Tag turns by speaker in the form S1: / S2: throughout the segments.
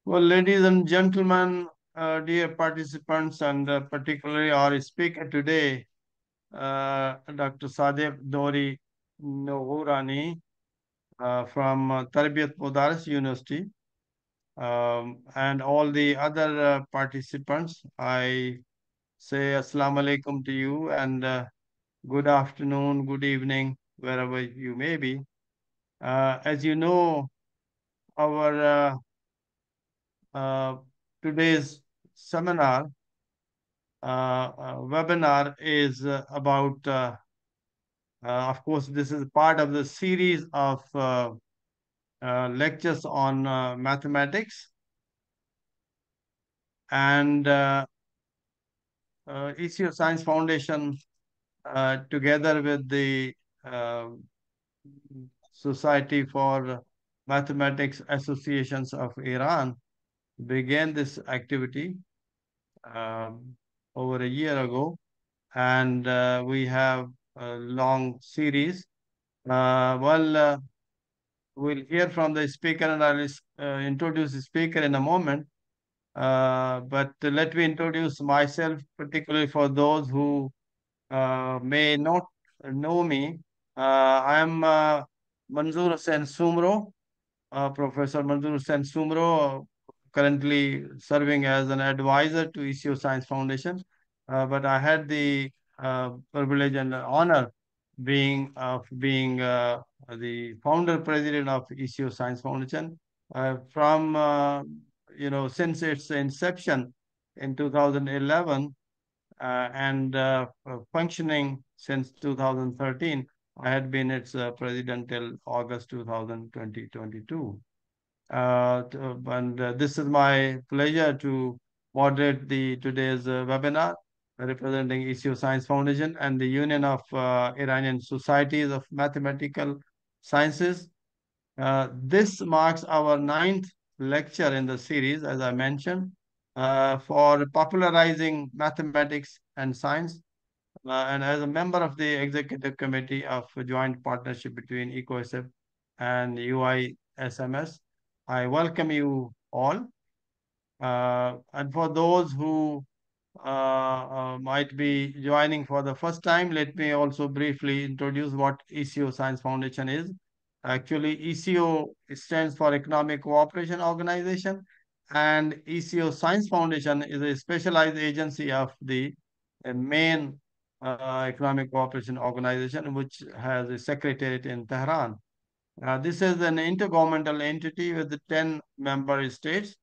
S1: Well, ladies and gentlemen, dear participants, and particularly our speaker today, Dr. Sadegh Dorri Nogoorani from Tarbiyat Modaris University, and all the other participants. I say Assalamu alaikum to you and good afternoon, good evening, wherever you may be. As you know, our uh, today's seminar webinar is about, of course, this is part of the series of lectures on mathematics and ECO Science Foundation, together with the uh, Society for Mathematics Associations of Iran, began this activity um, over a year ago, and we have a long series. We'll hear from the speaker, and I'll introduce the speaker in a moment. But let me introduce myself, particularly for those who may not know me. I am Manzoor Hussain Sumro, Professor Manzoor Hussain Sumro, currently serving as an advisor to ECO Science Foundation. But I had the privilege and honor being the founder president of ECO Science Foundation from since its inception in 2011 and functioning since 2013. I had been its president till August 2022. And this is my pleasure to moderate the today's webinar representing ECO Science Foundation and the Union of Iranian Societies of Mathematical Sciences. This marks our ninth lecture in the series, as I mentioned, for popularizing mathematics and science. And as a member of the executive committee of a joint partnership between EcoSF and UISMS, I welcome you all. And for those who might be joining for the first time, let me also briefly introduce what ECO Science Foundation is. Actually, ECO stands for Economic Cooperation Organization, and ECO Science Foundation is a specialized agency of the main Economic Cooperation Organization, which has a secretariat in Tehran. This is an intergovernmental entity with the 10 member states,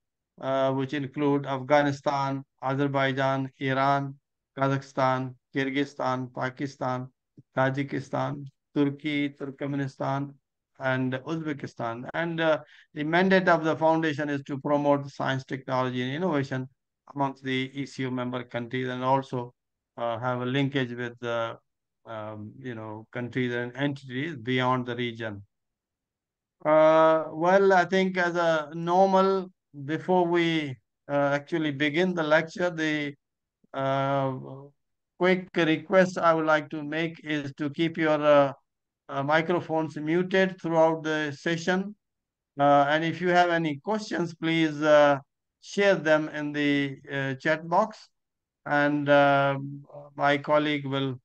S1: which include Afghanistan, Azerbaijan, Iran, Kazakhstan, Kyrgyzstan, Pakistan, Tajikistan, Turkey, Turkmenistan, and Uzbekistan. And the mandate of the foundation is to promote science, technology, and innovation amongst the ECU member countries, and also have a linkage with the countries and entities beyond the region. Well, I think as a normal, before we actually begin the lecture, the uh, quick request I would like to make is to keep your microphones muted throughout the session. And if you have any questions, please share them in the chat box, and my colleague will,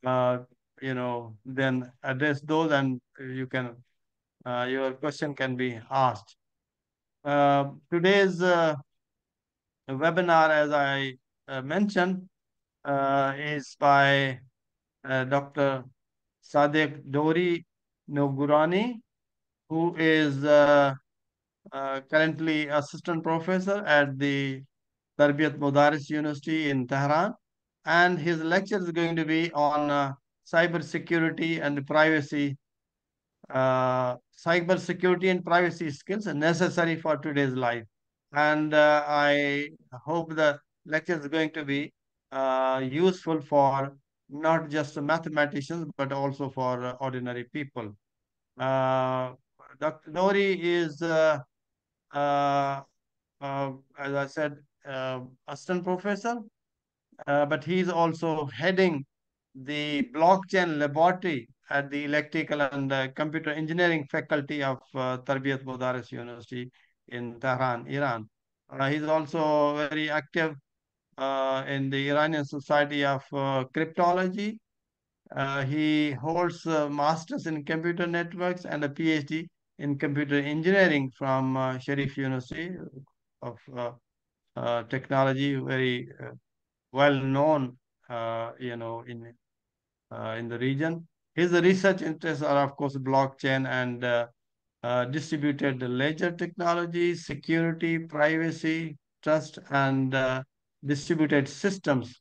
S1: then address those, and your question can be asked. Today's webinar, as I mentioned, is by Dr. Sadegh Dorri Nogoorani, who is currently assistant professor at the Tarbiyat Modaris University in Tehran. And his lecture is going to be on cybersecurity and privacy, cybersecurity and privacy skills necessary for today's life. And I hope the lecture is going to be useful for not just the mathematicians, but also for ordinary people. Uh, Dr. Nori is, uh, as I said, assistant professor, but he's also heading the blockchain laboratory at the electrical and computer engineering faculty of Tarbiyat Modaris University in Tehran, Iran. He's also very active in the Iranian Society of Cryptology. He holds a master's in computer networks and a PhD in computer engineering from Sharif University of Technology, very well known, in the region. His research interests are, of course, blockchain and distributed ledger technology, security, privacy, trust, and distributed systems.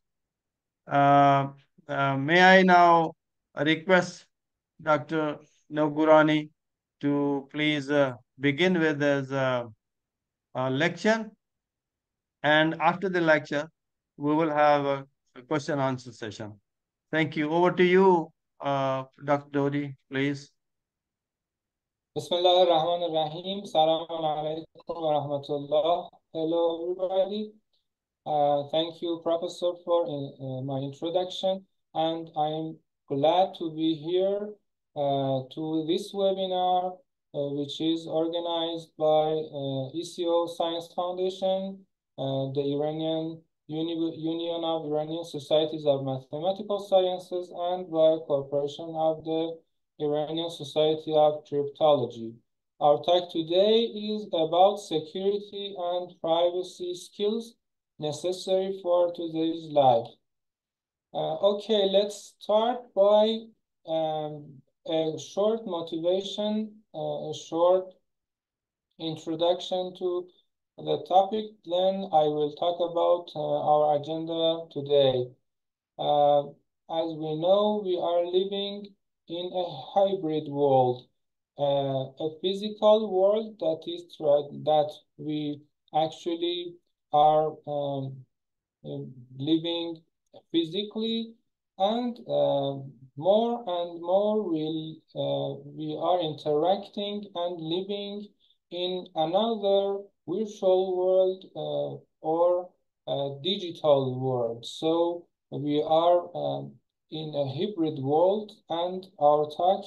S1: Uh, may I now request Dr. Nogoorani to please begin with his lecture, and after the lecture, we will have a question answer session. Thank you. Over to you, Dr. Dorri, please.
S2: Bismillah ar-Rahman ar-Rahim. Salam alaikum wa rahmatullah. Hello, everybody. Thank you, Professor, for my introduction, and I'm glad to be here to this webinar, which is organized by ECO Science Foundation, the Iranian Union of Iranian Societies of Mathematical Sciences, and by cooperation of the Iranian Society of Cryptology. Our talk today is about security and privacy skills necessary for today's life. Okay, let's start by a short motivation, a short introduction to the topic. Then I will talk about our agenda today. As we know, we are living in a hybrid world, a physical world that we actually are living physically, and more and more we are interacting and living in another virtual world or digital world. So we are in a hybrid world, and our talk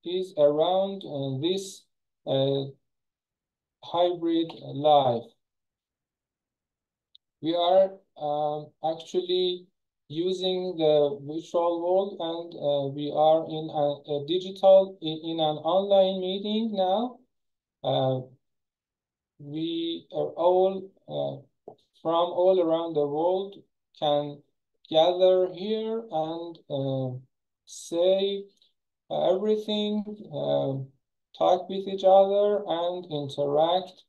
S2: is around this hybrid life. We are actually using the virtual world, and we are in a digital, in an online meeting now. We are all from all around the world can gather here and say everything, talk with each other, and interact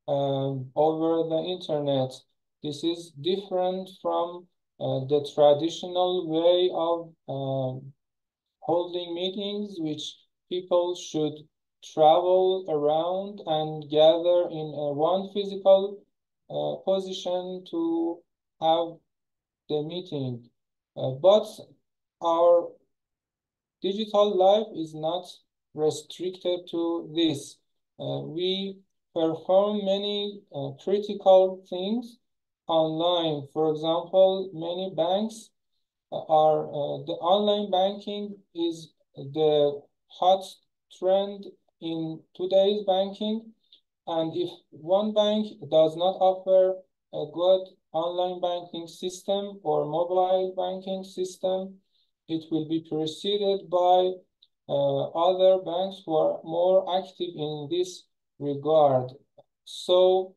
S2: over the internet. This is different from the traditional way of holding meetings, which people should travel around and gather in one physical position to have the meeting. But our digital life is not restricted to this. We perform many critical things online. For example, many banks are, the online banking is the hot trend in today's banking. And if one bank does not offer a good online banking system or mobile banking system, it will be preceded by other banks who are more active in this regard. So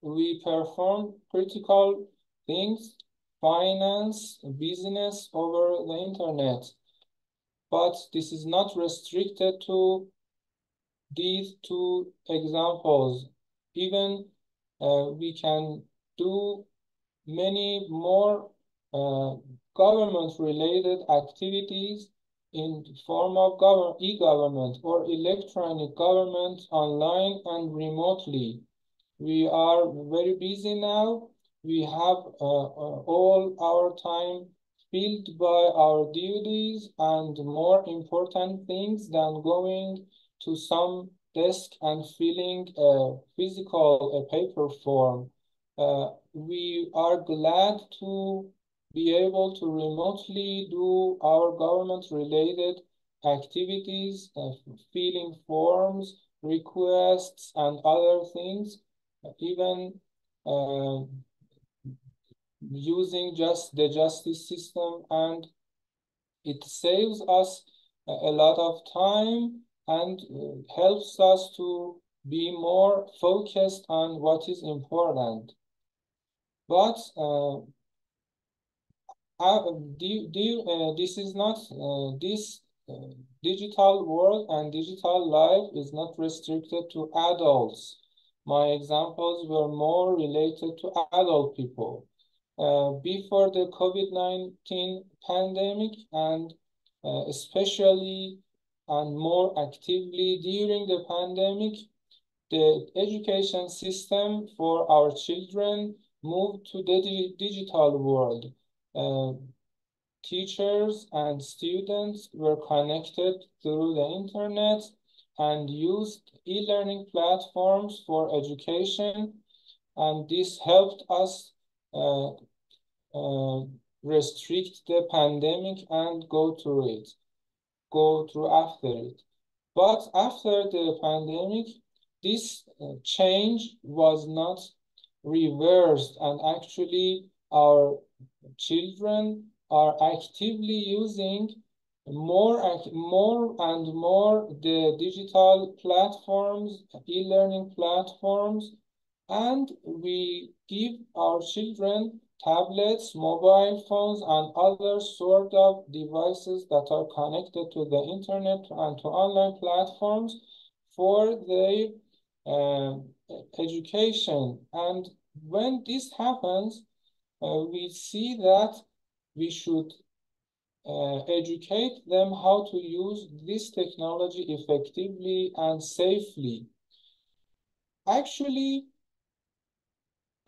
S2: we perform critical things, finance, business over the internet. But this is not restricted to these two examples. Even we can do many more government-related activities in the form of e-government or electronic government online and remotely. We are very busy now. We have all our time filled by our duties and more important things than going to some desk and filling a paper form. We are glad to be able to remotely do our government-related activities, filling forms, requests and other things, even using just the justice system, and it saves us a lot of time and helps us to be more focused on what is important. But this is not this digital world and digital life is not restricted to adults. My examples were more related to adult people. Before the COVID-19 pandemic, and especially and more actively during the pandemic, the education system for our children moved to the digital world. Teachers and students were connected through the internet and used e-learning platforms for education, and this helped us restrict the pandemic and go through after it. But after the pandemic, this change was not reversed, and actually our children are actively using more and more the digital platforms, e-learning platforms, and we give our children tablets, mobile phones, and other sort of devices that are connected to the internet and to online platforms for their education. And when this happens, we see that we should educate them how to use this technology effectively and safely. Actually,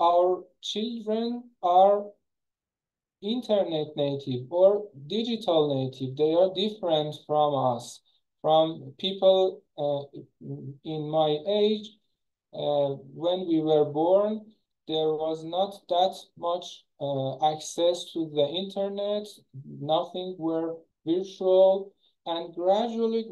S2: our children are internet native or digital native. They are different from us, from people in my age. When we were born, there was not that much access to the internet. Nothing were virtual, and gradually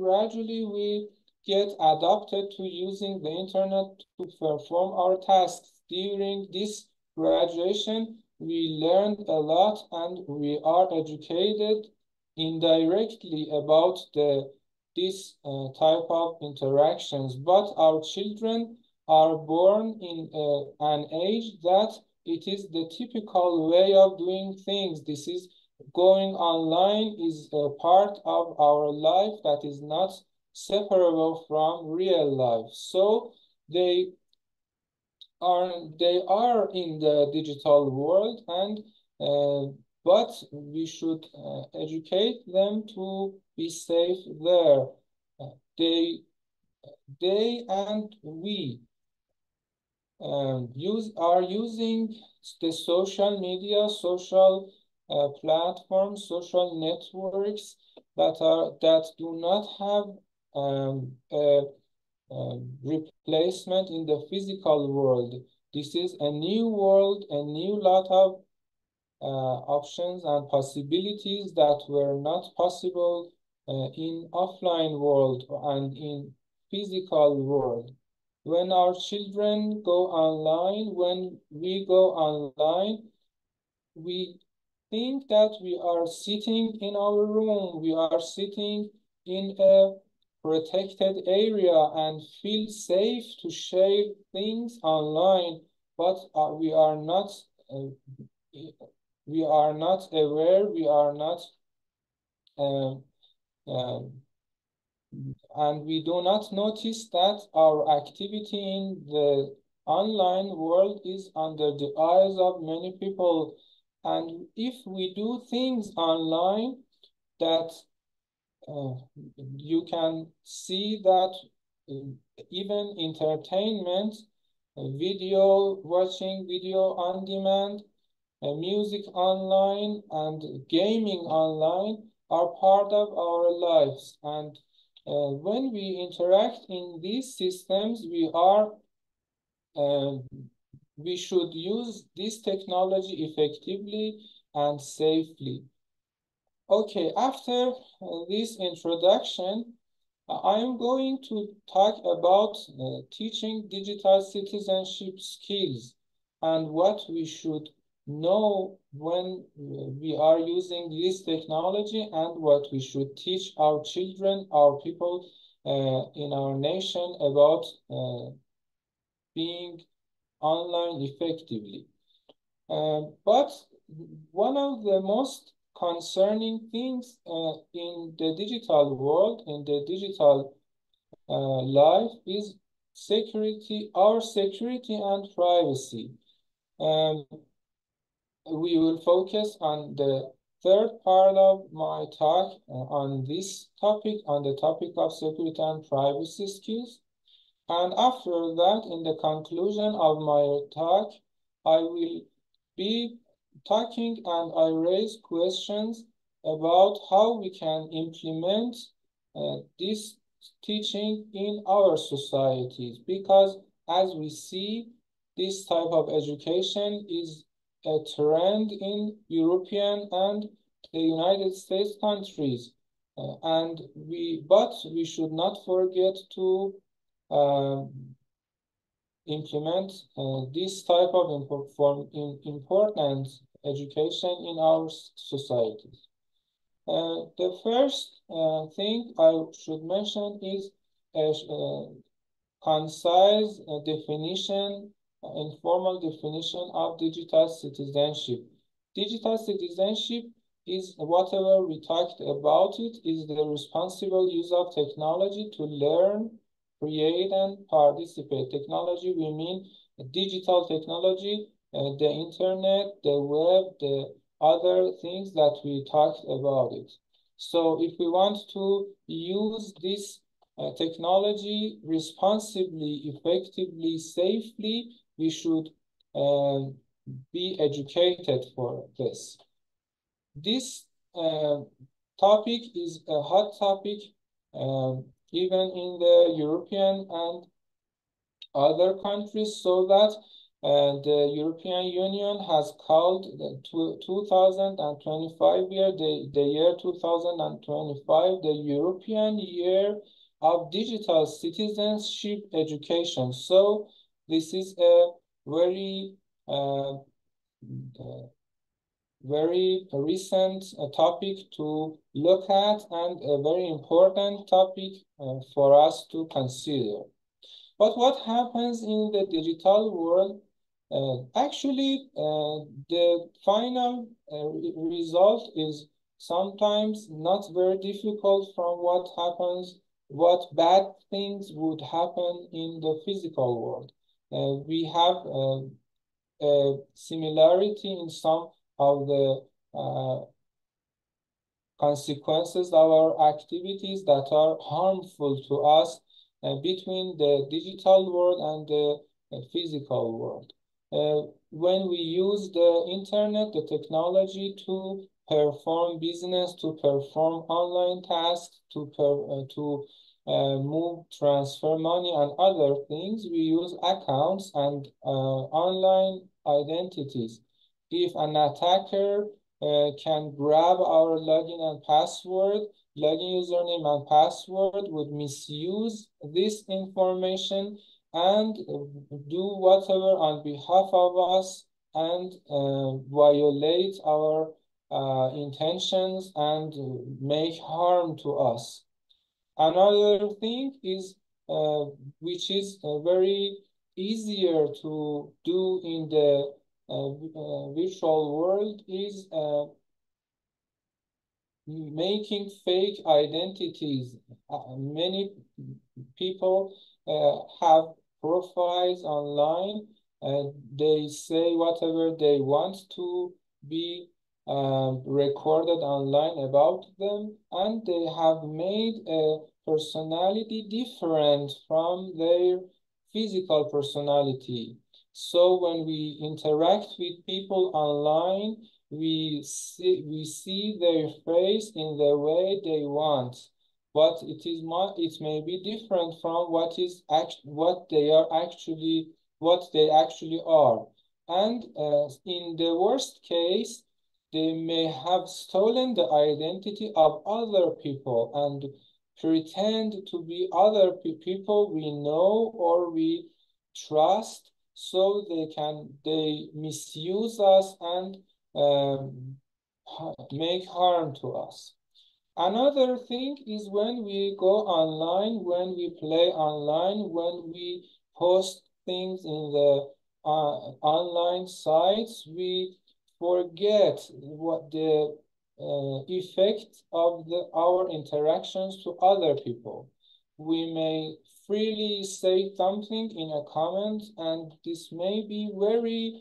S2: we get adapted to using the internet to perform our tasks. During this graduation, we learned a lot and we are educated indirectly about this type of interactions. But our children are born in an age that it is the typical way of doing things. This is going online is a part of our life that is not separable from real life. So they are in the digital world, and but we should educate them to be safe there. They and we are using the social media, social platforms, social networks that do not have a replacement in the physical world. This is a new world, a new lot of options and possibilities that were not possible in offline world and in physical world. When our children go online, when we go online, we think that we are sitting in our room, we are sitting in a protected area and feel safe to share things online, but we are not aware, we are not and we do not notice that our activity in the online world is under the eyes of many people. And if we do things online that you can see that even entertainment, video watching, video on demand, music online, and gaming online are part of our lives. And when we interact in these systems, we should use this technology effectively and safely. Okay, after this introduction, I am going to talk about teaching digital citizenship skills and what we should know when we are using this technology and what we should teach our children, our people in our nation about being online effectively. But one of the most concerning things in the digital world, in the digital life is security, our security and privacy. Um, we will focus on the third part of my talk on this topic, on the topic of security and privacy skills. And after that, in the conclusion of my talk, I will be talking and I raise questions about how we can implement this teaching in our societies. Because as we see, this type of education is a trend in European and the United States countries. But we should not forget to implement this type of important education in our societies. The first thing I should mention is a concise definition, informal definition of digital citizenship. Digital citizenship is whatever we talked about it, is the responsible use of technology to learn, create, and participate. Technology, we mean digital technology, the internet, the web, the other things that we talked about it. So if we want to use this technology responsibly, effectively, safely, we should be educated for this. This topic is a hot topic, even in the European and other countries, so that the European Union has called the 2025 year, the year 2025, the European Year of Digital Citizenship Education. So this is a very very recent topic to look at and a very important topic for us to consider. But what happens in the digital world? Actually, the final result is sometimes not very difficult from what happens, what bad things would happen in the physical world. We have a similarity in some of the consequences of our activities that are harmful to us between the digital world and the physical world. When we use the internet, the technology to perform business, to perform online tasks, to move, transfer money and other things, we use accounts and online identities. If an attacker can grab our login and password, login username and password, would misuse this information and do whatever on behalf of us and violate our intentions and make harm to us. Another thing is, which is very easier to do in the virtual world, is making fake identities. Many people have profiles online. They say whatever they want to be recorded online about them, and they have made a personality different from their physical personality. So when we interact with people online, we see their face in the way they want, but it may be different from what they actually are. And in the worst case, they may have stolen the identity of other people, and pretend to be other people we know or we trust, so they misuse us and make harm to us. Another thing is when we go online, when we play online, when we post things in the online sites, we forget what the effect of our interactions to other people. We may freely say something in a comment, and this may be very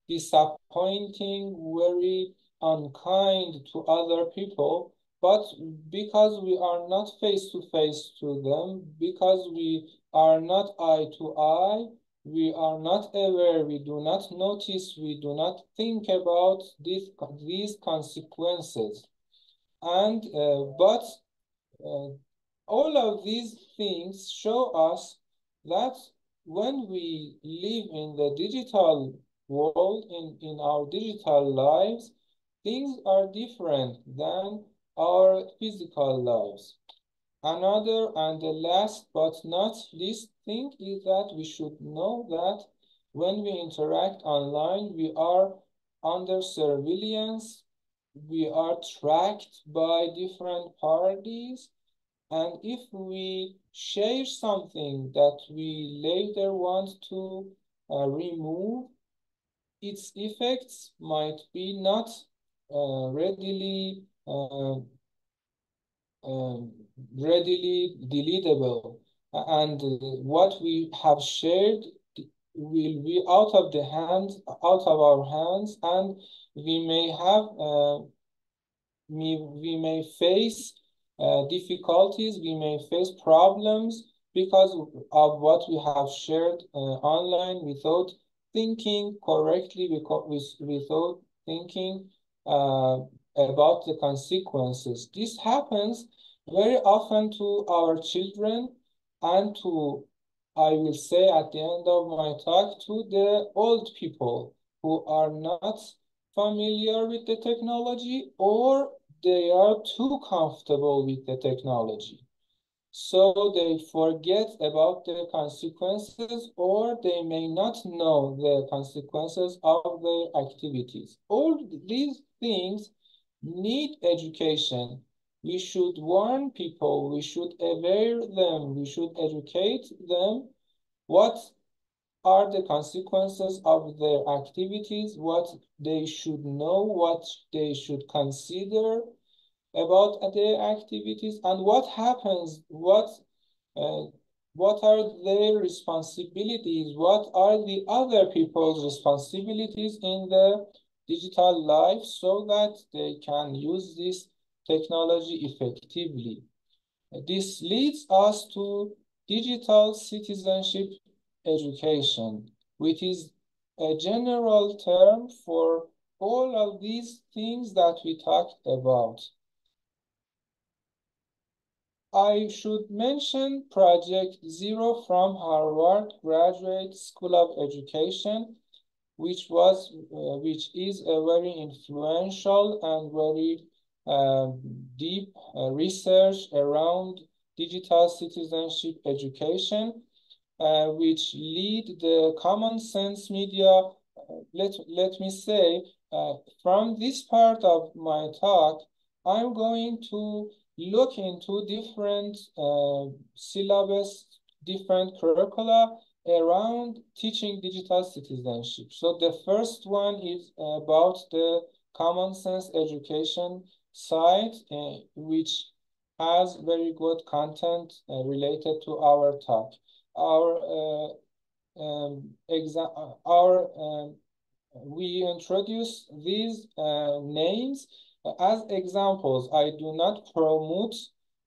S2: disappointing, very unkind to other people. But because we are not face to face to them, because we are not eye to eye, we are not aware, we do not notice, we do not think about these consequences. And but uh, all of these things show us that when we live in the digital world, in our digital lives, things are different than our physical lives. Another and the last but not least thing is that we should know that when we interact online, we are under surveillance, we are tracked by different parties, and if we share something that we later want to remove, its effects might be not readily um, readily deletable, and what we have shared will be out of our hands, and we may have we may face difficulties, we may face problems because of what we have shared online without thinking correctly, without thinking about the consequences. This happens very often to our children and to, I will say at the end of my talk, to the old people who are not familiar with the technology, or they are too comfortable with the technology. So they forget about the consequences, or they may not know the consequences of their activities. All these things need education. We should warn people, we should aware them, we should educate them what are the consequences of their activities, what they should know, what they should consider about their activities, and what happens, uh, what are their responsibilities, what are the other people's responsibilities in the digital life, so that they can use this technology effectively. This leads us to digital citizenship education, which is a general term for all of these things that we talked about. I should mention Project Zero from Harvard Graduate School of Education, which is a very influential and very deep research around digital citizenship education, which lead the Common Sense Media. Let me say, from this part of my talk, I'm going to look into different syllabus, different curricula around teaching digital citizenship. So the first one is about the Common Sense Education site, which has very good content related to our talk. Our our we introduce these names as examples. I do not promote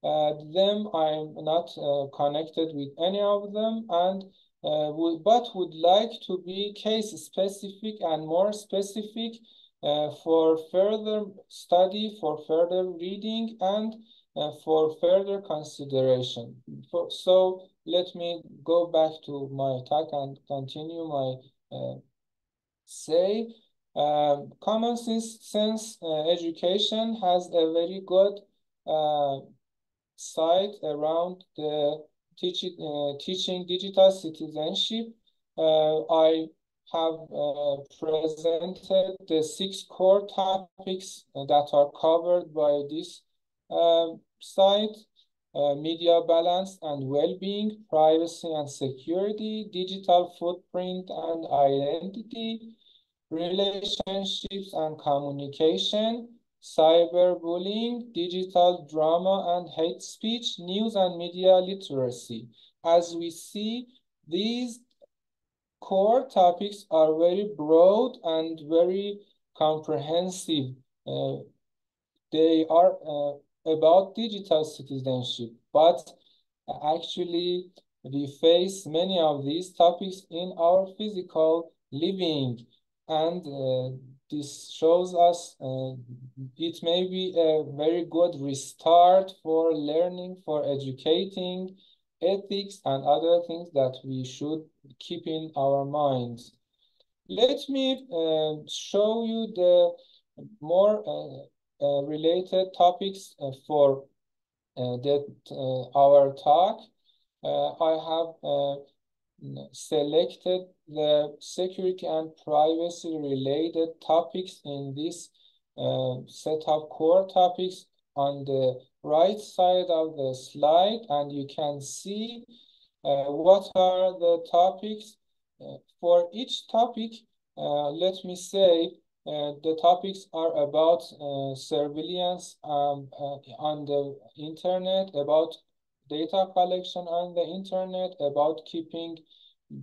S2: them. I'm not connected with any of them, and but would like to be case specific and more specific for further study, for further reading, and for further consideration. So let me go back to my talk and continue my say. Common sense education has a very good site around the teaching digital citizenship. I have presented the 6 core topics that are covered by this site: media balance and well-being, privacy and security, digital footprint and identity, relationships and communication, cyberbullying, digital drama and hate speech, news and media literacy. As we see, these core topics are very broad and very comprehensive. They are about digital citizenship, but actually we face many of these topics in our physical living, and this shows us it may be a very good restart for learning, for educating, ethics and other things that we should keep in our minds. Let me show you the more related topics for our talk. I have selected the security and privacy related topics in this set of core topics on the right side of the slide, and you can see what are the topics. For each topic, let me say the topics are about surveillance on the internet, about data collection on the internet, about keeping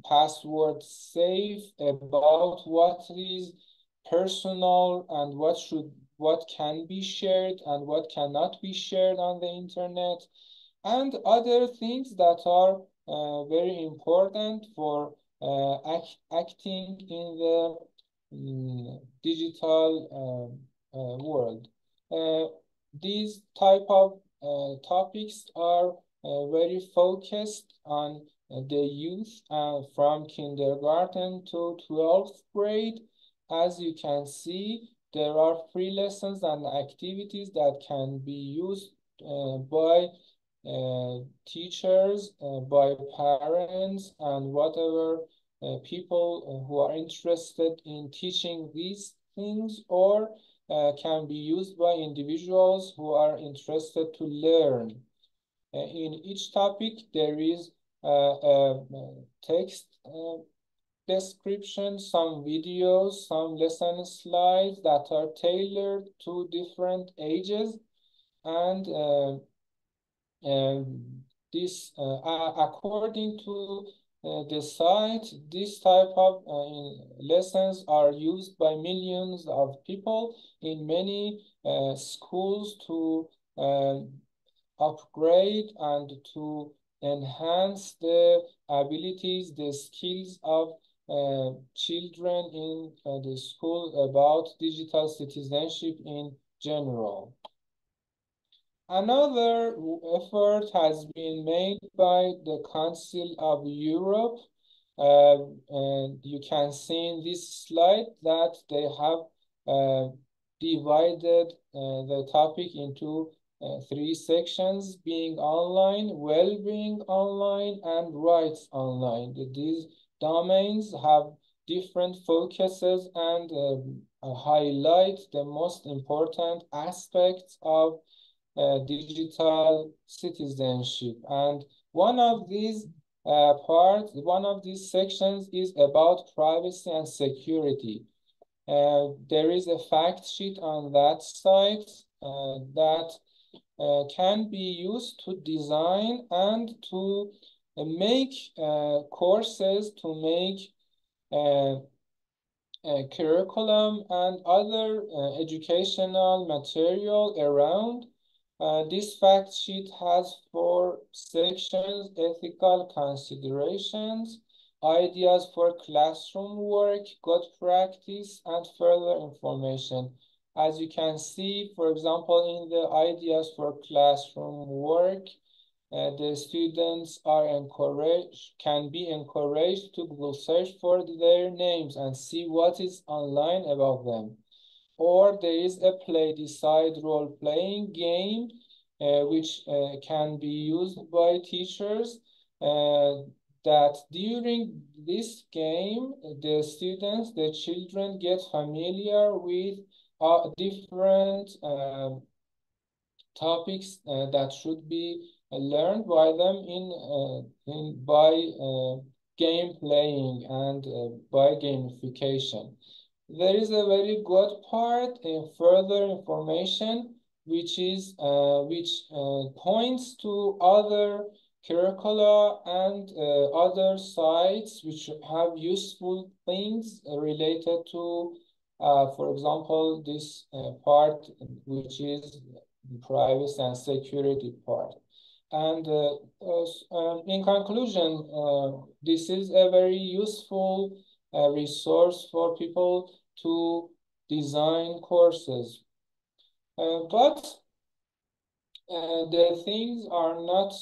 S2: passwords safe, about what is personal and what can be shared and what cannot be shared on the internet, and other things that are very important for acting in the digital world. These type of topics are very focused on the youth from kindergarten to 12th grade. As you can see, there are free lessons and activities that can be used by teachers, by parents, and whatever people who are interested in teaching these things, or can be used by individuals who are interested to learn. In each topic, there is a text description, some videos, some lesson slides that are tailored to different ages, and this, according to the site, this type of lessons are used by millions of people in many schools to upgrade and to enhance the abilities, the skills of children in the school about digital citizenship in general. Another effort has been made by the Council of Europe. And you can see in this slide that they have divided the topic into 3 sections: being online, well-being online, and rights online. These domains have different focuses and highlight the most important aspects of digital citizenship. And one of these sections is about privacy and security. There is a fact sheet on that site that can be used to design and to make courses, to make curriculum and other educational material around. This fact sheet has 4 sections: ethical considerations, ideas for classroom work, good practice, and further information. As you can see, for example, in the ideas for classroom work, the students can be encouraged to Google search for their names and see what is online about them. Or there is a play decide role-playing game which can be used by teachers, that during this game, the students, the children get familiar with different topics that should be learned by them by game playing and by gamification. There is a very good part in further information, which points to other curricula and other sites which have useful things related to, for example, this part, which is privacy and security part. And in conclusion, this is a very useful resource for people to design courses. But the things are not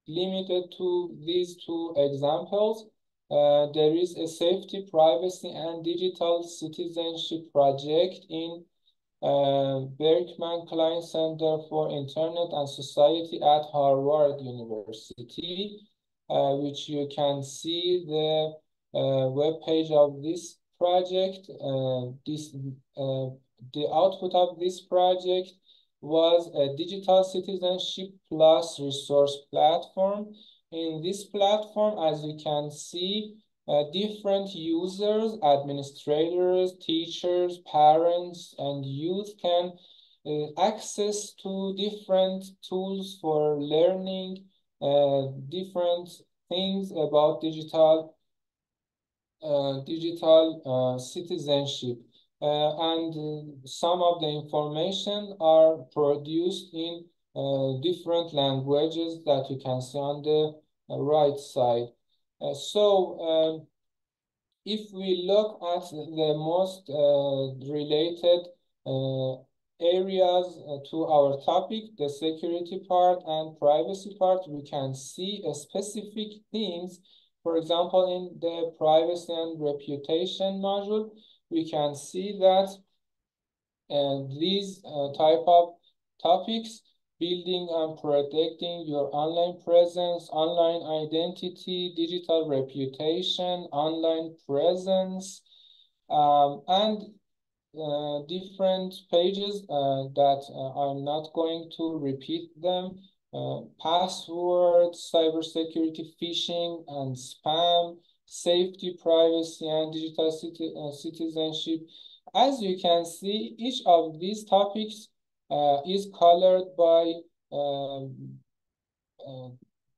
S2: limited to these two examples. There is a safety, privacy, and digital citizenship project in Berkman Klein Center for Internet and Society at Harvard University, which you can see the web page of this project. The output of this project was a digital citizenship plus resource platform. In this platform, as you can see, different users, administrators, teachers, parents, and youth can access to different tools for learning different things about digital citizenship. And some of the information are produced in different languages that you can see on the right side. If we look at the most related areas to our topic, the security part and privacy part, we can see specific things. For example, in the privacy and reputation module, we can see that these type of topics: building and protecting your online presence, online identity, digital reputation, online presence, and different pages that I'm not going to repeat them. Passwords, cybersecurity, phishing and spam, safety, privacy, and digital citizenship. As you can see, each of these topics is colored by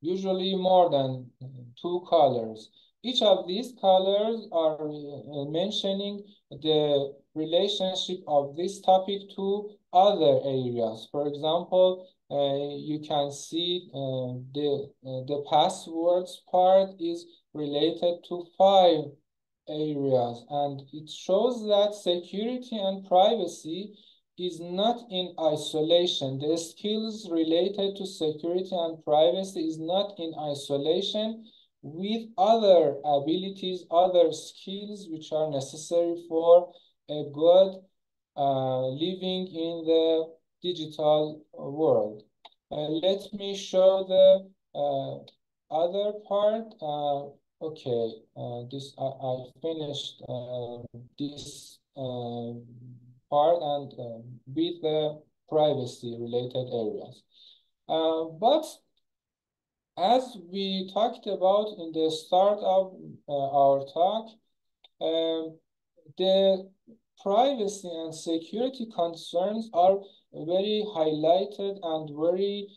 S2: usually more than two colors. Each of these colors are mentioning the relationship of this topic to other areas. For example, you can see the passwords part is related to 5 areas, and it shows that security and privacy is not in isolation. The skills related to security and privacy is not in isolation with other abilities, other skills which are necessary for a good living in the digital world. Let me show the other part. Okay, I finished this part and with the privacy related areas. But as we talked about in the start of our talk, the privacy and security concerns are very highlighted and very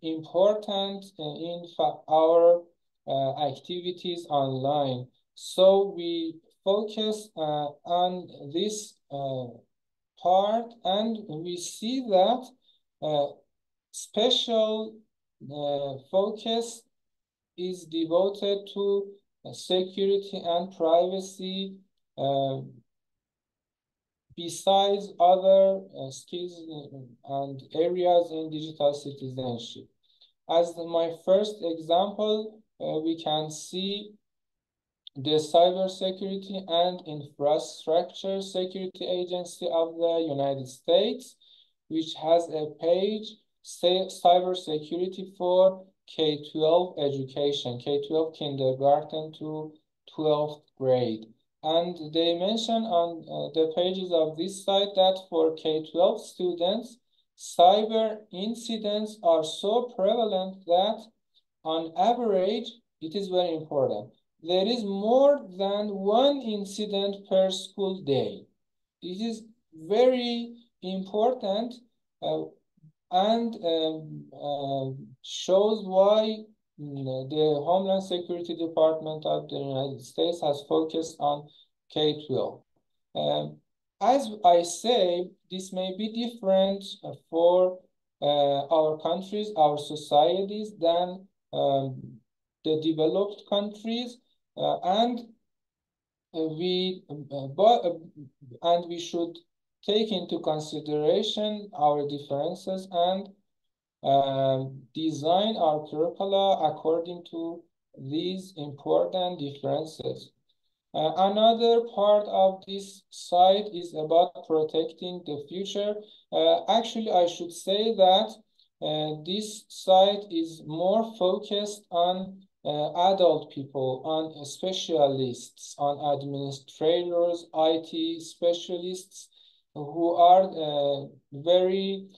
S2: important in our activities online. So we focus on this part, and we see that special focus is devoted to security and privacy besides other skills and areas in digital citizenship. As my first example, we can see the Cybersecurity and Infrastructure Security Agency of the United States, which has a page, Cybersecurity for K-12 education, K-12 kindergarten to 12th grade. And they mention on the pages of this site that for K-12 students, cyber incidents are so prevalent that on average, it is very important. There is more than one incident per school day. It is very important uh, and shows why the Homeland Security Department of the United States has focused on K-12. As I say, this may be different for our countries, our societies than the developed countries, and we should take into consideration our differences and design our curricula according to these important differences. Another part of this site is about protecting the future. Actually, I should say that this site is more focused on adult people, on specialists, on administrators, IT specialists who are uh, very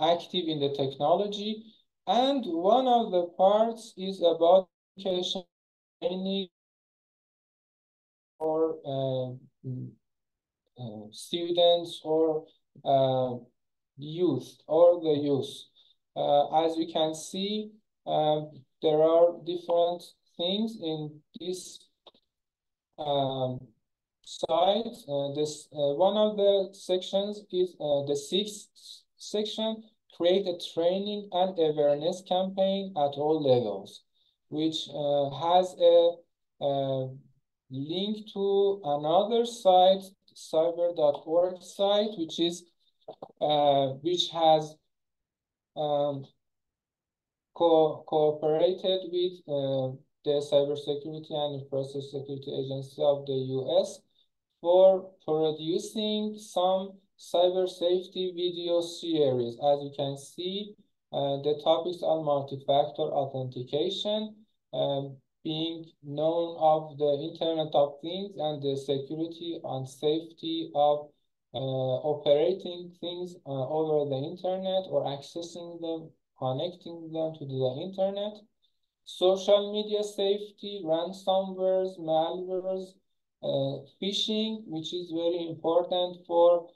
S2: active in the technology. And one of the parts is about education training for students or youth or the youth. As we can see, there are different things in this site. One of the sections is the sixth section, create a training and awareness campaign at all levels, which has a link to another site, cyber.org site, which has cooperated with the Cybersecurity and Information Security Agency of the US for producing some cyber safety video series. As you can see, the topics are multi-factor authentication, being known of the Internet of Things, and the security and safety of operating things over the internet or accessing them, connecting them to the internet. Social media safety, ransomwares, malwares, phishing, which is very important for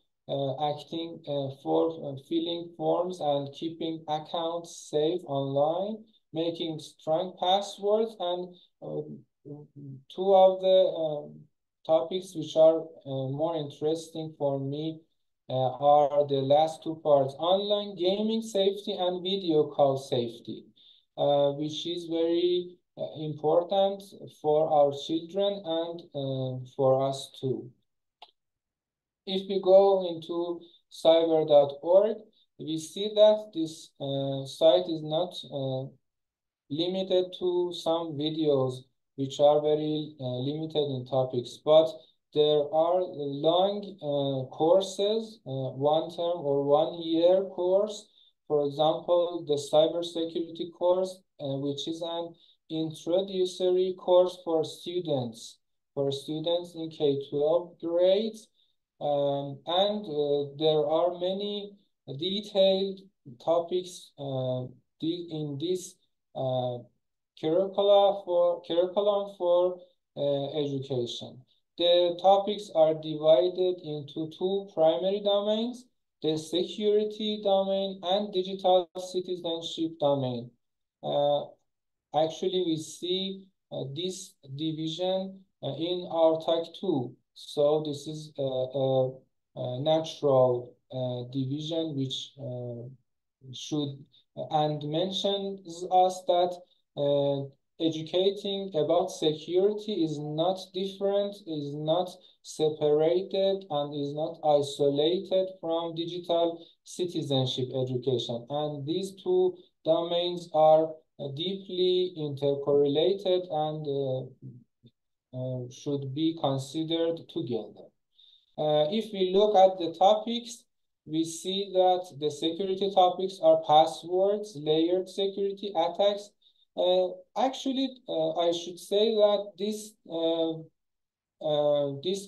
S2: filling forms and keeping accounts safe online, making strong passwords, and two of the topics which are more interesting for me are the last two parts: online gaming safety and video call safety, which is very important for our children and for us too. If we go into cyber.org, we see that this site is not limited to some videos which are very limited in topics, but there are long courses, 1 term or 1 year course. For example, the cybersecurity course, which is an introductory course for students in K-12 grades. And there are many detailed topics in this curriculum for education. The topics are divided into two primary domains: the security domain and digital citizenship domain. Actually, we see this division in our tag 2. So this is a natural division which should and mentions us that educating about security is not different, is not separated, and is not isolated from digital citizenship education. And these two domains are deeply intercorrelated and should be considered together. If we look at the topics, we see that the security topics are passwords, layered security attacks. I should say that this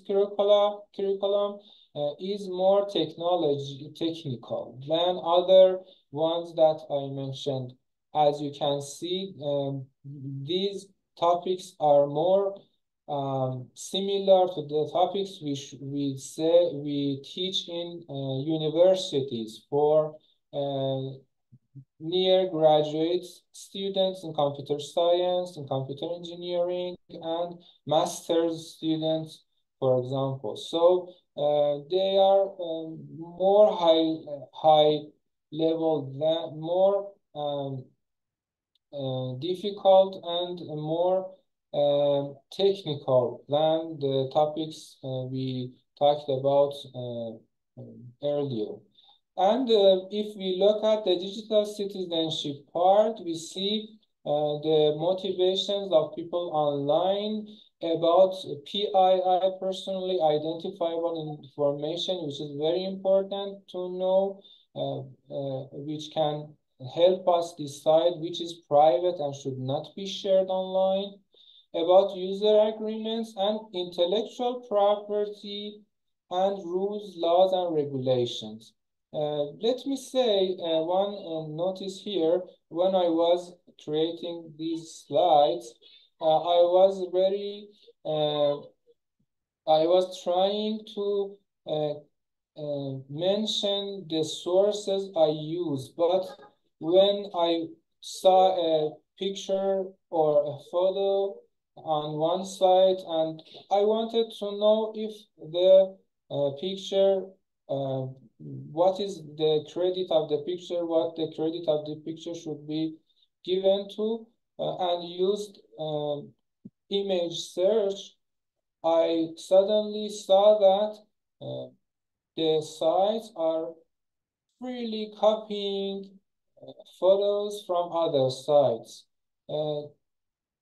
S2: curriculum is more technical than other ones that I mentioned. As you can see, these topics are more similar to the topics we teach in universities for near graduate students in computer science, in computer engineering, and master's students, for example. So they are more high level than more difficult and more technical than the topics we talked about earlier. And if we look at the digital citizenship part, we see the motivations of people online about PII, personally identifiable information, which is very important to know, which can help us decide which is private and should not be shared online, about user agreements and intellectual property and rules, laws, and regulations. Let me say one notice here. When I was creating these slides, I was trying to mention the sources I use, but when I saw a picture or a photo on one site and I wanted to know if the picture, what is the credit of the picture, what the credit of the picture should be given to, and used image search, I suddenly saw that the sites are freely copying photos from other sites.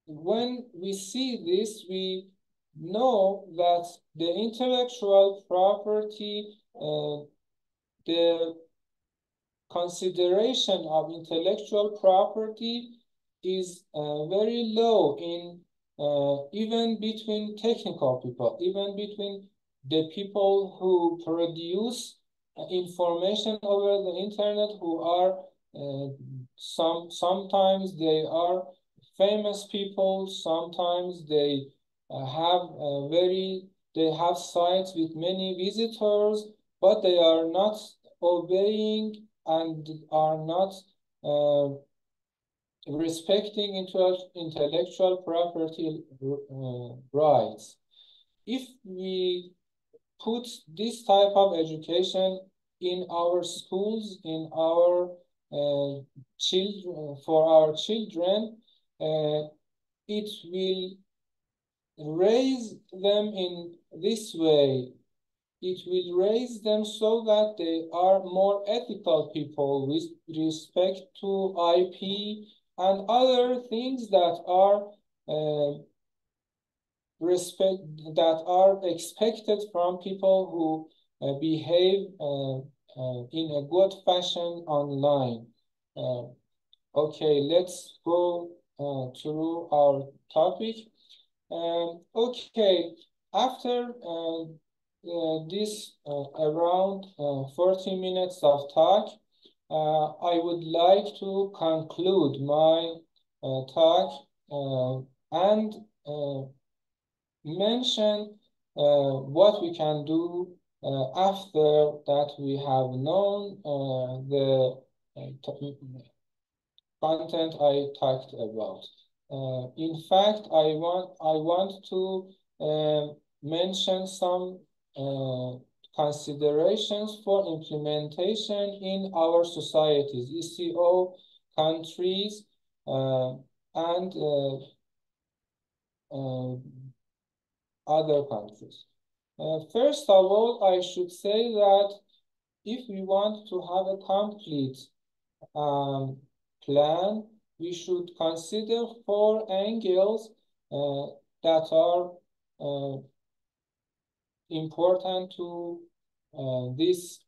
S2: When we see this, we know that the intellectual property, the consideration of intellectual property is very low in even between technical people, even between the people who produce information over the internet, who are sometimes they are famous people, sometimes they they have sites with many visitors, but they are not obeying and are not respecting intellectual property rights. If we put this type of education in our schools, in our children, for our children, it will raise them in this way. It will raise them so that they are more ethical people with respect to IP and other things that are expected from people who behave in a good fashion online. Okay, let's go through our topic. Okay, after this around 40 minutes of talk, I would like to conclude my talk and mention what we can do after that we have known the content I talked about. In fact, I want to mention some considerations for implementation in our societies, ECO countries, and other countries. First of all, I should say that if we want to have a complete plan, we should consider four angles that are important to this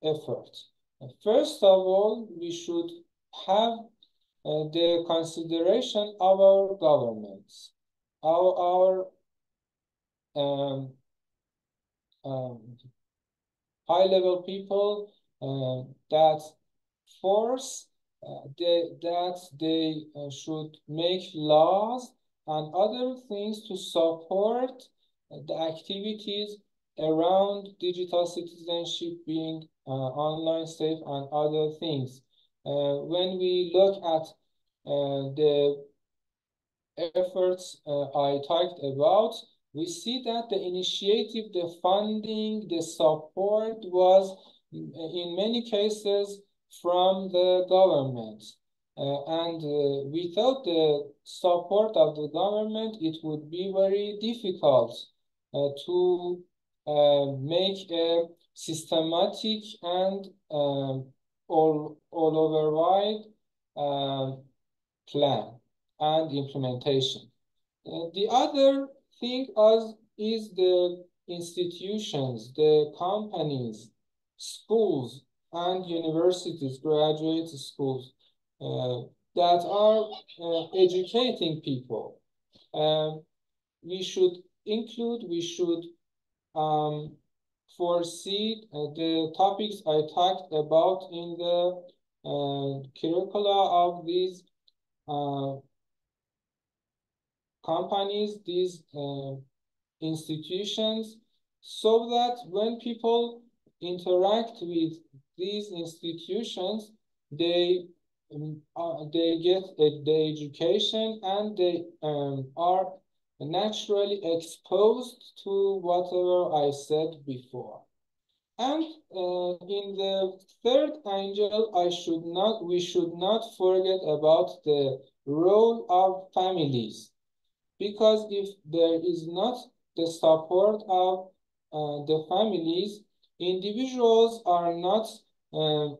S2: effort. First of all, we should have the consideration of our governments, our um, um, high-level people that force that they should make laws and other things to support the activities around digital citizenship, being online safe and other things. When we look at the efforts I talked about, we see that the initiative, the funding, the support was in many cases from the government. And without the support of the government, it would be very difficult to make a systematic and all over wide plan and implementation. The other thing is the institutions, the companies, schools, and universities, graduate schools that are educating people. We should include, we should foresee the topics I talked about in the curricula of these companies, these institutions, so that when people interact with these institutions, they get the education and they are naturally exposed to whatever I said before. And in the third angle, we should not forget about the role of families, because if there is not the support of the families, individuals are not um,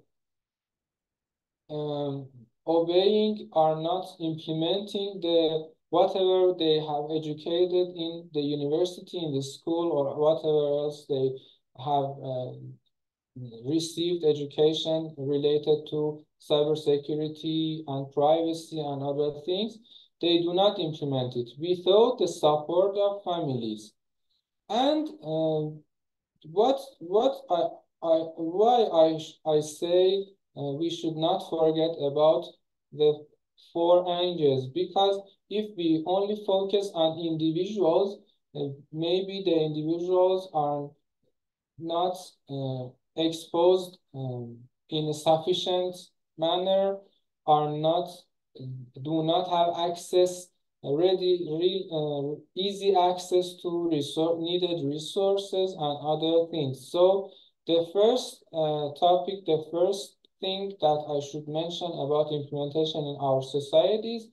S2: obeying, are not implementing the whatever they have educated in the university, in the school, or whatever else they have received education related to cybersecurity and privacy and other things. They do not implement it without the support of families. And why I say we should not forget about the four angels, because if we only focus on individuals, maybe the individuals are not exposed in a sufficient manner, are not do not have access easy access to needed resources and other things. So the first topic, the first thing that I should mention about implementation in our societies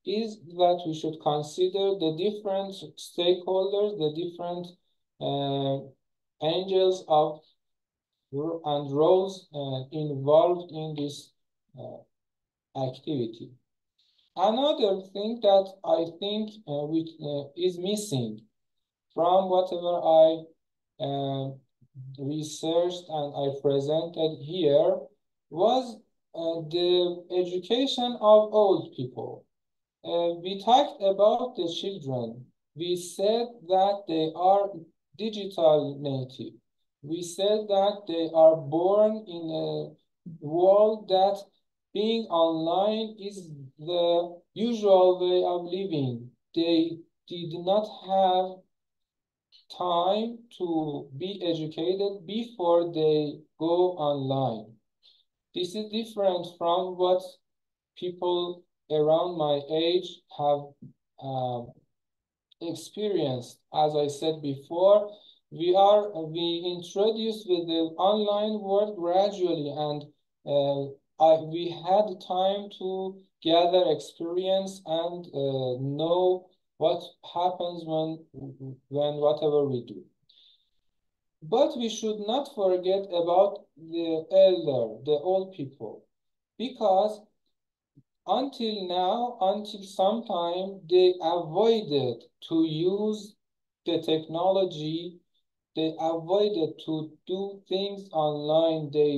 S2: is that we should consider the different stakeholders, the different angels of and roles involved in this activity. Another thing that I think which is missing from whatever I researched and I presented here was the education of old people. We talked about the children. We said that they are digital native. We said that they are born in a world that being online is the usual way of living. They did not have time to be educated before they go online. This is different from what people around my age have experienced. As I said before, we introduced with the online world gradually, and we had time to gather experience and know what happens when whatever we do. But we should not forget about the elder, the old people, because until now, until some time, they avoided to use the technology, they avoided to do things online. They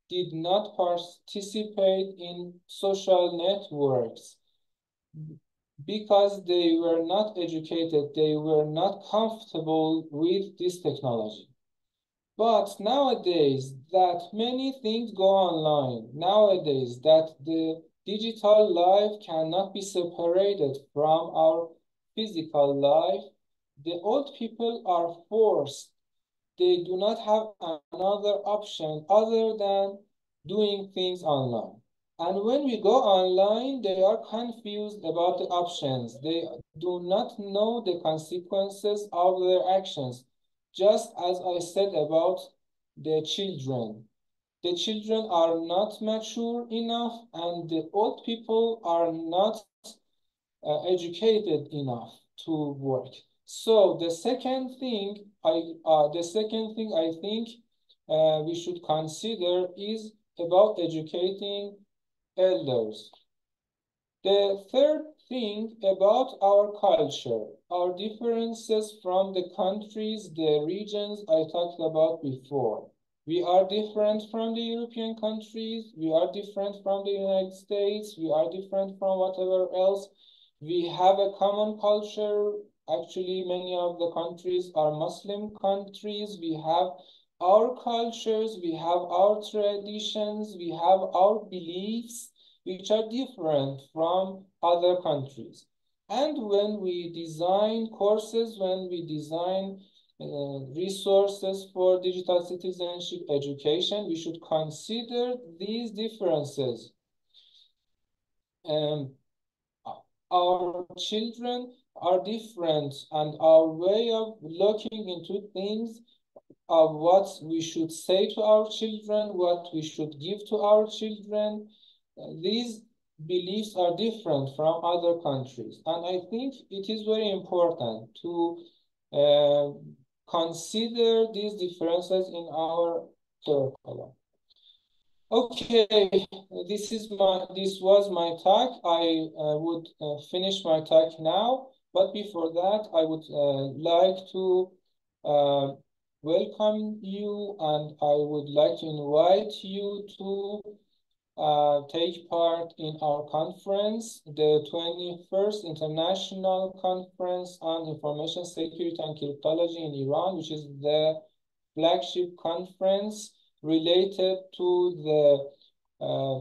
S2: did not participate in social networks because they were not educated, they were not comfortable with this technology. But nowadays that many things go online, nowadays that the digital life cannot be separated from our physical life, the old people are forced. They do not have another option other than doing things online. And when we go online, they are confused about the options. They do not know the consequences of their actions. Just as I said about the children. The children are not mature enough, and the old people are not educated enough to work. So the second thing I think we should consider is about educating elders. The third thing about our culture, our differences from the countries, the regions I talked about before. We are different from the European countries. We are different from the United States. We are different from whatever else. We have a common culture. Actually, many of the countries are Muslim countries. We have our cultures. We have our traditions. We have our beliefs which are different from other countries. And when we design courses, when we design resources for digital citizenship education, we should consider these differences. Um, our children are different, and our way of looking into things, of what we should say to our children, what we should give to our children, these beliefs are different from other countries. And I think it is very important to uh, consider these differences in our curriculum. Okay, this was my talk. I would finish my talk now, but before that, I would like to uh, welcome you, and I would like to invite you to take part in our conference, the 21st International Conference on Information Security and Cryptology in Iran, which is the flagship conference related to the uh,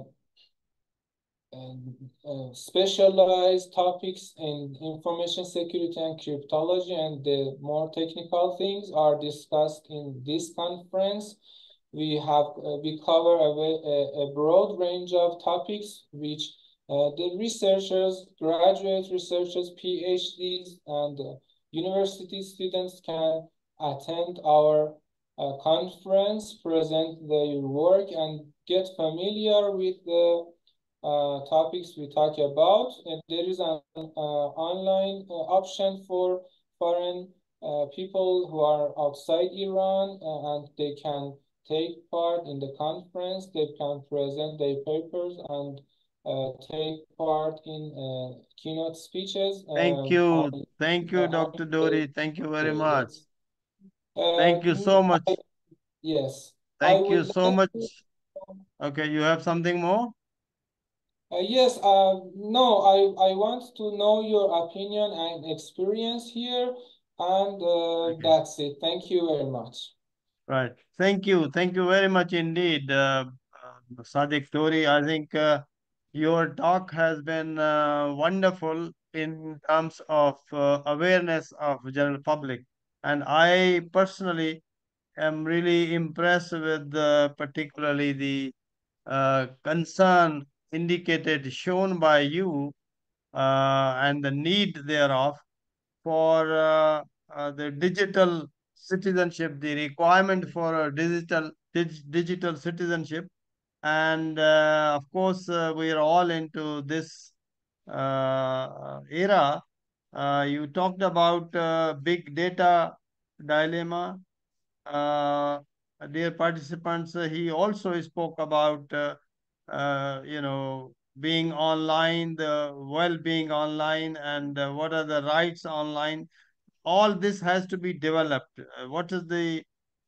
S2: specialized topics in information security and cryptology, and the more technical things are discussed in this conference. We cover a broad range of topics which the researchers, graduate researchers, PhDs, and university students can attend our conference, present their work, and get familiar with the topics we talk about. And there is an online option for foreign people who are outside Iran, and they can take part in the conference. They can present their papers and take part in keynote speeches
S1: Thank you.
S2: on
S1: Thank you,
S2: on
S1: Dr.
S2: the
S1: Dorri. Thank you very
S2: day.
S1: much.
S2: Yes.
S1: Thank you so
S2: I,
S1: much.
S2: yes. I
S1: Thank you
S2: would
S1: so
S2: like to.
S1: much. Okay, you have something more?
S2: Yes, no, I want to know your opinion and experience here, and
S1: Okay,
S2: that's it. Thank you very much.
S1: right. Thank you. Thank you very much indeed, Sadegh Dorri. I think your talk has been wonderful in terms of awareness of general public. And I personally am really impressed with particularly the concern indicated, shown by you, and the need thereof for the digital citizenship, the requirement for a digital citizenship. And of course, we are all into this era. You talked about big data dilemma. uh, Dear participants, he also spoke about, being online, the well-being online, and what are the rights online. all this has to be developed. What is the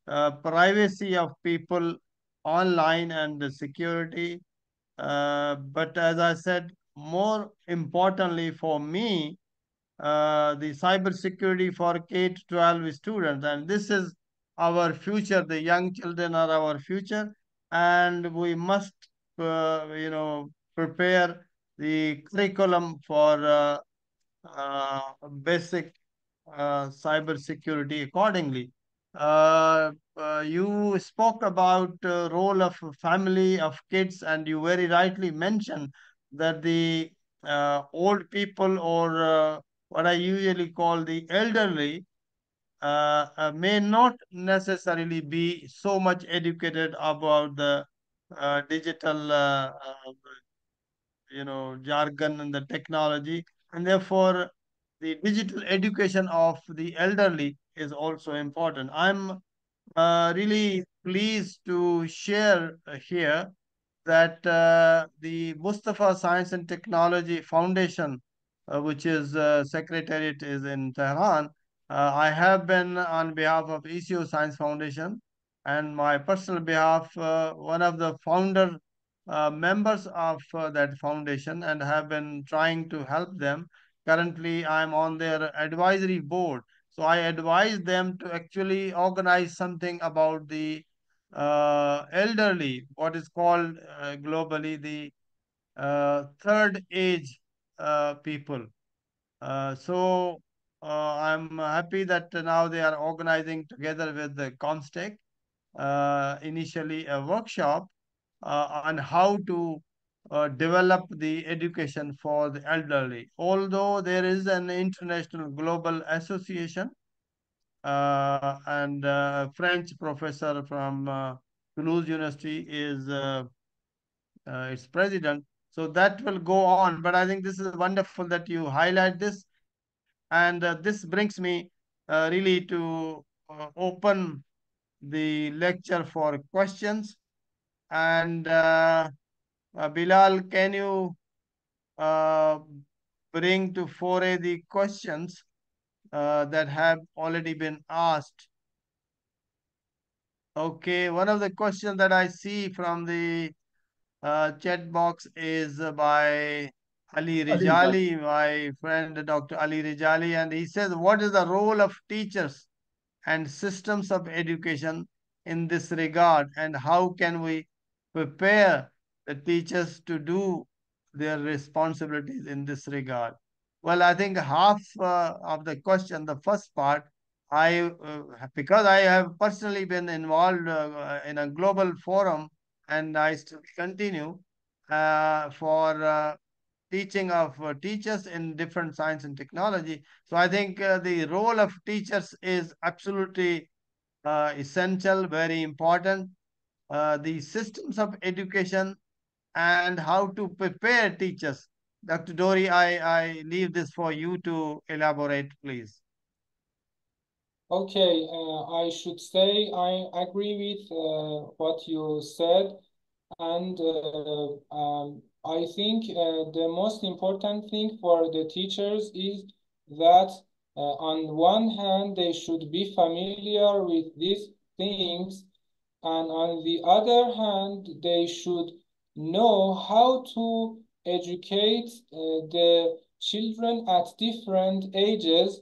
S1: privacy of people online and the security? But as I said, more importantly for me, the cybersecurity for K to 12 students, and this is our future. The young children are our future, and we must, prepare the curriculum for uh, basic cybersecurity accordingly. You spoke about role of family of kids, and you very rightly mentioned that the old people, or what I usually call the elderly, may not necessarily be so much educated about the digital jargon and the technology, and therefore the digital education of the elderly is also important. I'm really pleased to share here that the Mustafa Science and Technology Foundation, which is secretariat is in Tehran. I have been on behalf of ECO Science Foundation, and my personal behalf, one of the founder members of that foundation, and have been trying to help them. Currently, I'm on their advisory board, so I advise them to actually organize something about the elderly, what is called globally the third age people. I'm happy that now they are organizing together with the Comstech initially a workshop on how to develop the education for the elderly. Although there is an international global association, and French professor from Toulouse University is its president. So that will go on. But I think this is wonderful that you highlight this, and this brings me really to open the lecture for questions. And Bilal, can you uh, bring to fore the questions that have already been asked? Okay, one of the questions that I see from the chat box is by Ali Rijali, my friend Dr. Ali Rijali, and he says, what is the role of teachers and systems of education in this regard, and how can we prepare the teachers to do their responsibilities in this regard? Well, I think half of the question, the first part, because I have personally been involved in a global forum, and I still continue for teaching of teachers in different science and technology. So I think the role of teachers is absolutely essential, very important. The systems of education and how to prepare teachers. Dr. Dorri, I leave this for you to elaborate, please.
S2: Okay, I should say I agree with what you said, and I think the most important thing for the teachers is that on one hand they should be familiar with these things, and on the other hand they should know how to educate the children at different ages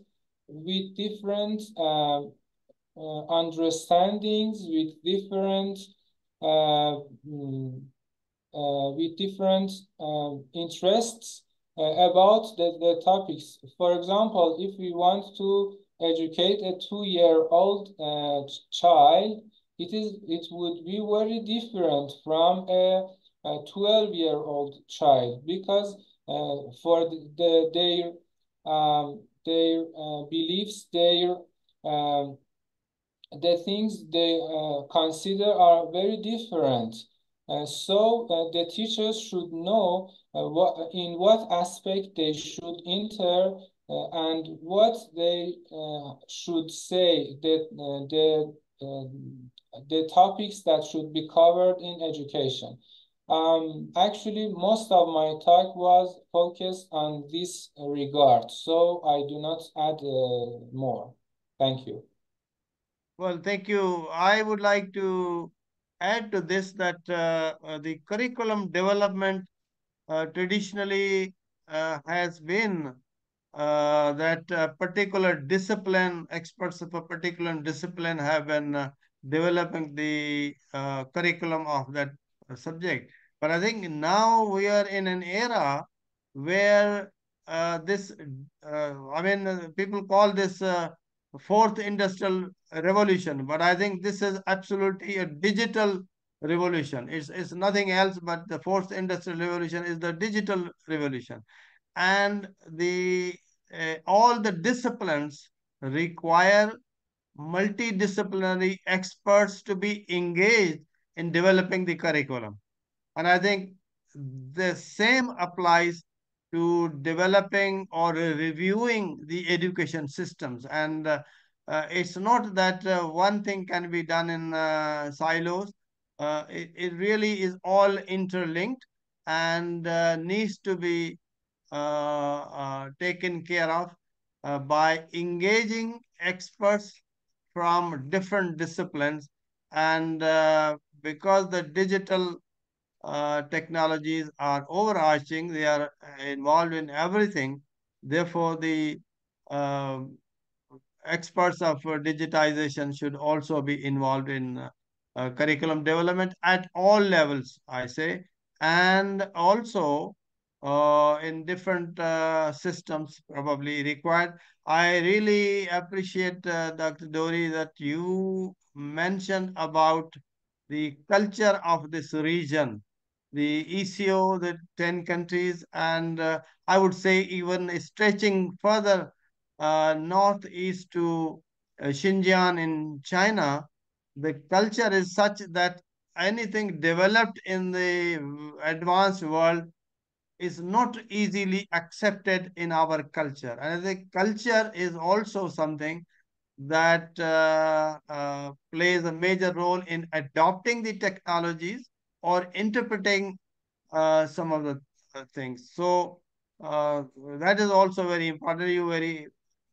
S2: with different understandings, mm, with different interests about the topics. For example, if we want to educate a 2-year-old child, it would be very different from a 12-year-old child, because for their beliefs, um, the things they consider are very different. So the teachers should know in what aspect they should enter and what they should say, the topics that should be covered in education. Actually, most of my talk was focused on this regard, so I do not add more. Thank you.
S1: Well, thank you. I would like to add to this that the curriculum development traditionally has been that particular discipline, experts of a particular discipline have been developing the curriculum of that subject. But I think now we are in an era where people call this fourth industrial revolution, but I think this is absolutely a digital revolution. It's nothing else but the fourth industrial revolution is the digital revolution. And the all the disciplines require multidisciplinary experts to be engaged in developing the curriculum. And I think the same applies to developing or reviewing the education systems. And it's not that one thing can be done in silos. It really is all interlinked and needs to be taken care of by engaging experts from different disciplines. And because the digital technologies are overarching, they are involved in everything. Therefore, the um experts of digitization should also be involved in curriculum development at all levels, I say, and also in different systems probably required. I really appreciate, Dr. Dorri, that you mentioned about the culture of this region, the ECO, the 10 countries, and I would say even stretching further northeast to Xinjiang in China, the culture is such that anything developed in the advanced world is not easily accepted in our culture. And the culture is also something that plays a major role in adopting the technologies or interpreting some of the things. So uh, that is also very important. You very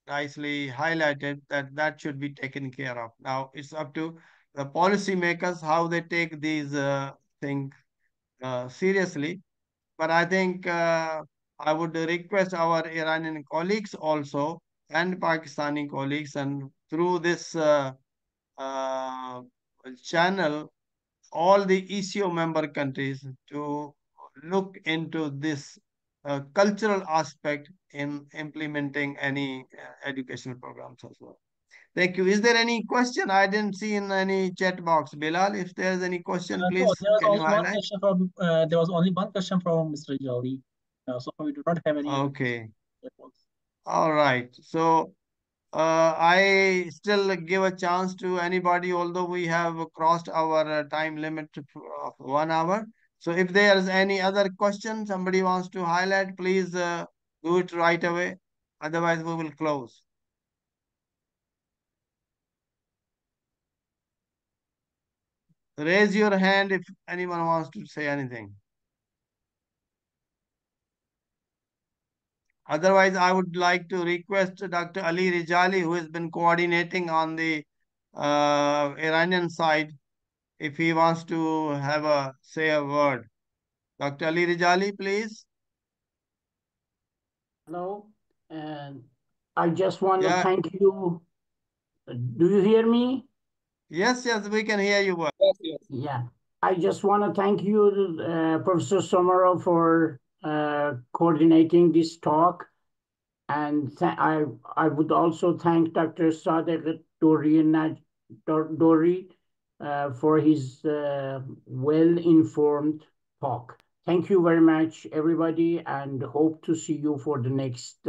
S1: nicely highlighted that that should be taken care of. Now it's up to the policymakers how they take these things seriously. But I think I would request our Iranian colleagues also and Pakistani colleagues, and through this uh, channel, all the ECO member countries to look into this cultural aspect in implementing any educational programs as well. Thank you. Is there any question? I didn't see in any chat box. Bilal, if there's any question,
S3: No,
S1: please can you highlight?
S3: there was only one question from Mr. Jolly. So far we do not have any
S1: Okay.
S3: response.
S1: All right. So I still give a chance to anybody, although we have crossed our time limit of 1 hour. So if there is any other question somebody wants to highlight, please do it right away. Otherwise, we will close. Raise your hand if anyone wants to say anything. Otherwise, I would like to request Dr. Ali Rijali, who has been coordinating on the Iranian side, if he wants to have a say a word. Dr. Ali Rijali, please.
S4: Hello, and I just want to
S1: Yeah.
S4: thank you. Do you hear me?
S1: Yes, yes, we can hear you well.
S2: Yes, yes.
S4: Yeah, I just want to thank you, Professor Somaro, for coordinating this talk, and I would also thank Dr. Sadegh Dorri for his well-informed talk. Thank you very much, everybody, and hope to see you for the next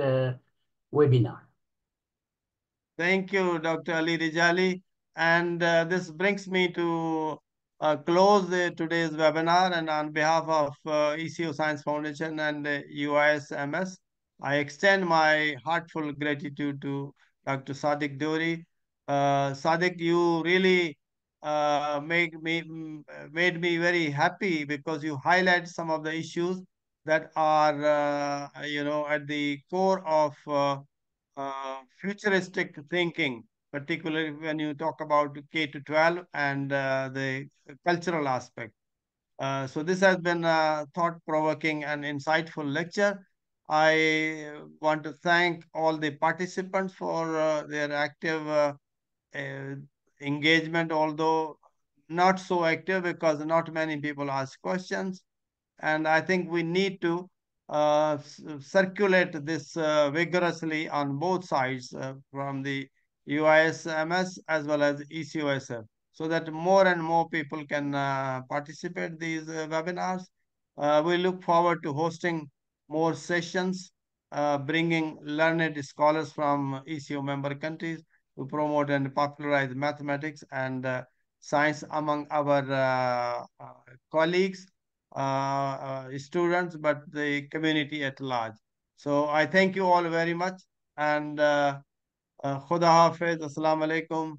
S4: webinar.
S1: Thank you, Dr. Ali Rijali. And this brings me to close today's webinar. And on behalf of ECU Science Foundation and UISMS, I extend my heartfelt gratitude to Dr. Sadegh Dorri. Sadegh, you really made me very happy because you highlight some of the issues that are at the core of futuristic thinking, particularly when you talk about K to 12 and the cultural aspect. So this has been a thought-provoking and insightful lecture. I want to thank all the participants for their active uh, engagement, although not so active because not many people ask questions. And I think we need to circulate this vigorously on both sides from the UISMS as well as ECOSF so that more and more people can participate these webinars. We look forward to hosting more sessions, bringing learned scholars from ECO member countries to promote and popularize mathematics and science among our colleagues, students, but the community at large. So I thank you all very much and Khuda Hafiz, Assalamu alaikum,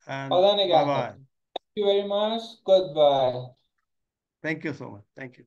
S1: and
S2: Allah
S1: bye
S2: nigahdan.
S1: bye.
S2: Thank you very much. Goodbye.
S1: Thank you so much. Thank you.